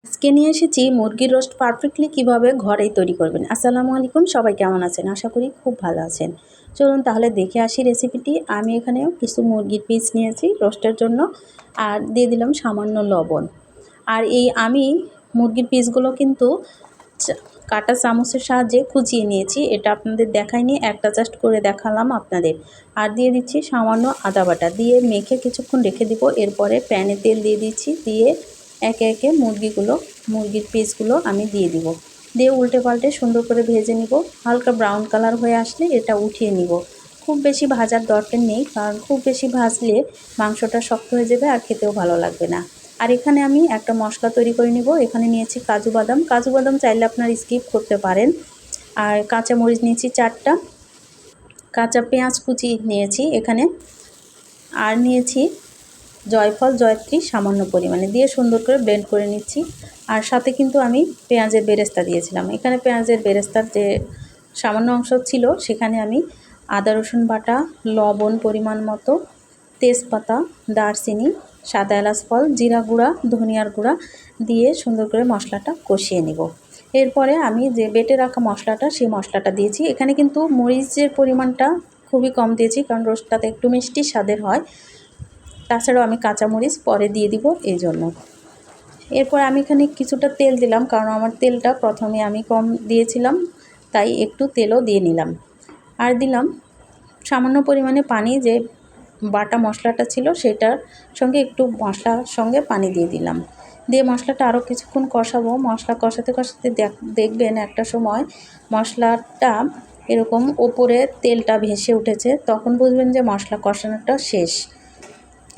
আজকে নিয়ে এসেছি মুরগির রোস্ট পারফেক্টলি কিভাবে ঘরেই তৈরি করবেন। আসসালামু আলাইকুম, সবাই কেমন আছেন? আশা করি খুব ভালো আছেন। চলুন তাহলে দেখে আসি রেসিপিটি। আমি এখানেও কিছু মুরগির পিস নিয়েছি রোস্টের জন্য, আর দিয়ে দিলাম সামান্য লবণ। আর আমি মুরগির পিসগুলো কিন্তু কাঁটা চামচের সাহায্যে কুচিয়ে নিয়েছি, এটা আপনাদের দেখাইনি, একটা জাস্ট করে দেখালাম আপনাদের। আর দিয়ে দিচ্ছি সামান্য আদা বাটা, দিয়ে মেখে কিছুক্ষণ রেখে দিব। এরপরে প্যানে তেল দিয়ে দিচ্ছি, দিয়ে একে একে মুরগির পিসগুলো আমি দিয়ে দিব। দিয়ে উল্টে পাল্টে সুন্দর করে ভেজে নিব। হালকা ব্রাউন কালার হয়ে আসলে এটা উঠিয়ে নিব। খুব বেশি ভাজার দরকার নেই, কারণ খুব বেশি ভাজলে মাংসটা শক্ত হয়ে যাবে আর খেতেও ভালো লাগবে না। আর এখানে আমি একটা মশলা তৈরি করে নিব। এখানে নিয়েছি কাজু বাদাম চাইলে আপনারা স্কিপ করতে পারেন। আর কাঁচা মরিচ নিয়েছি 4টা, কাঁচা পেঁয়াজ কুচি নিয়েছি এখানে, আর নিয়েছি জয়ফল জয়ত্রী সামান্য পরিমাণে, দিয়ে সুন্দর করে ব্লেন্ড করে নিচ্ছি। আর সাথে কিন্তু আমি পেঁয়াজের বেরেস্তা দিয়েছিলাম। এখানে পেঁয়াজের বেরেস্তার যে সামান্য অংশ ছিল সেখানে আমি আদা রসুন বাটা, লবণ পরিমাণ মতো, তেজপাতা, দারচিনি, সাদা এলাচ ফল, জিরা গুঁড়া, ধনিয়ার গুঁড়া দিয়ে সুন্দর করে মশলাটা কষিয়ে নিব। এরপরে আমি যে বেটে রাখা মশলাটা, সেই মশলাটা দিয়েছি। এখানে কিন্তু মরিচের পরিমাণটা খুবই কম দিয়েছি, কারণ রোস্টটাতে একটু মিষ্টি স্বাদের হয়। তাছাড়াও আমি কাঁচামরিচ পরে দিয়ে দিব এই জন্য। এরপর আমি এখানে কিছুটা তেল দিলাম, কারণ আমার তেলটা প্রথমে আমি কম দিয়েছিলাম, তাই একটু তেলও দিয়ে নিলাম। আর দিলাম সামান্য পরিমাণে পানি, যে বাটা মশলাটা ছিল সেটার সঙ্গে একটু মশলার সঙ্গে পানি দিয়ে দিলাম। দিয়ে মশলাটা আরও কিছুক্ষণ কষাবো। মশলা কষাতে কষাতে দেখবেন একটা সময় মশলাটা এরকম ওপরে তেলটা ভেসে উঠেছে, তখন বুঝবেন যে মশলা কষানোটা শেষ।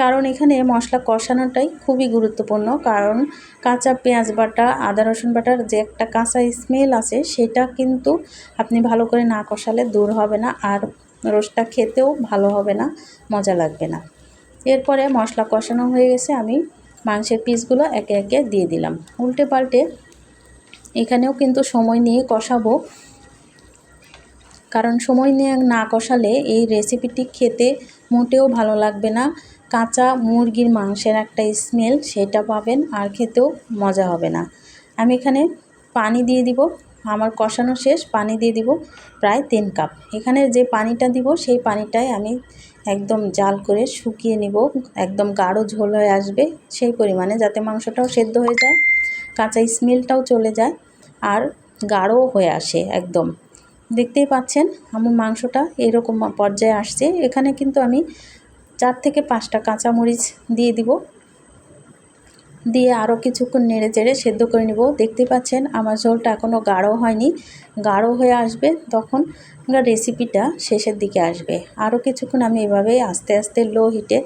কারণ এখানে মশলা কষানোটাই খুবই গুরুত্বপূর্ণ, কারণ কাঁচা পেঁয়াজ বাটা, আদা রসুন বাটার যে একটা কাঁচা স্মেল আছে সেটা কিন্তু আপনি ভালো করে না কষালে দূর হবে না, আর রোস্টটা খেতেও ভালো হবে না, মজা লাগবে না। এরপরে মশলা কষানো হয়ে গেছে, আমি মাংসের পিসগুলো একে একে দিয়ে দিলাম। উল্টে পাল্টে এখানেও কিন্তু সময় নিয়ে কষাবো, কারণ সময় নিয়ে না কষালে এই রেসিপিটি খেতে মোটেও ভালো লাগবে না। কাঁচা মুরগির মাংসের একটা স্মেল সেটা পাবেন, আর খেতেও মজা হবে না। আমি এখানে পানি দিয়ে দিব, আমার কষানো শেষ, পানি দিয়ে দিব প্রায় 3 কাপ। এখানে যে পানিটা দিব সেই পানিটাই আমি একদম জাল করে শুকিয়ে নিব, একদম গাঢ় ঝোল হয়ে আসবে সেই পরিমাণে, যাতে মাংসটাও সেদ্ধ হয়ে যায়, কাঁচা স্মেলটাও চলে যায়, আর গাঢ় হয়ে আসে একদম। দেখতেই পাচ্ছেন আমার মাংসটা এরকম পর্যায়ে আসছে। এখানে কিন্তু আমি 4 থেকে 5টা কাঁচামরিচ দিয়ে দিব, দিয়ে আরও কিছুক্ষণ নেড়ে চেড়ে সেদ্ধ করে নিব। দেখতেই পাচ্ছেন আমার ঝোলটা এখনও গাঢ় হয়নি, গাঢ় হয়ে আসবে তখন রেসিপিটা শেষের দিকে আসবে। আরও কিছুক্ষণ আমি এভাবেই আস্তে আস্তে লো হিটে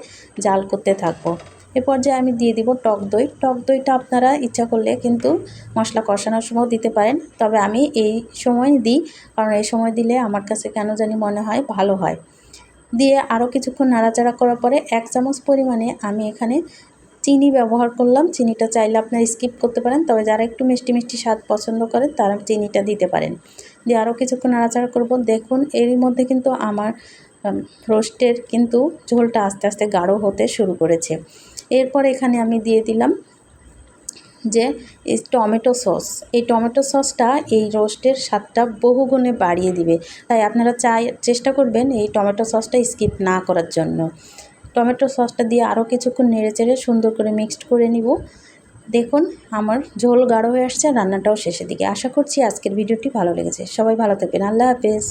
জাল করতে থাকবো। এ পর্যায়ে আমি দিয়ে দিব টক দই। টক দইটা আপনারা ইচ্ছা করলে কিন্তু মশলা কষানোর সময় দিতে পারেন, তবে আমি এই সময় দিই, কারণ এই সময় দিলে আমার কাছে কেন জানি মনে হয় ভালো হয়। দিয়ে আরও কিছুক্ষণ নাড়াচাড়া করার পরে 1 চামচ পরিমাণে আমি এখানে চিনি ব্যবহার করলাম। চিনিটা চাইলে আপনারা স্কিপ করতে পারেন, তবে যারা একটু মিষ্টি মিষ্টি স্বাদ পছন্দ করেন তারা চিনিটা দিতে পারেন। দিয়ে আরও কিছুক্ষণ নাড়াচাড়া করব। দেখুন এরই মধ্যে কিন্তু আমার রোস্টের কিন্তু ঝোলটা আস্তে আস্তে গাঢ় হতে শুরু করেছে। এরপর এখানে আমি দিয়ে দিলাম যে এই টমেটো সস। এই টমেটো সসটা এই রোস্টের স্বাদটা বহুগুণে বাড়িয়ে দিবে, তাই আপনারা চেষ্টা করবেন এই টমেটো সসটা স্কিপ না করার জন্য। টমেটো সসটা দিয়ে আরও কিছুক্ষণ নেড়েচেড়ে সুন্দর করে মিক্সড করে নিব। দেখুন আমার ঝোল গাঢ় হয়ে আসছে, রান্নাটাও শেষের দিকে। আশা করছি আজকের ভিডিওটি ভালো লেগেছে। সবাই ভালো থাকবেন। আল্লাহ হাফেজ।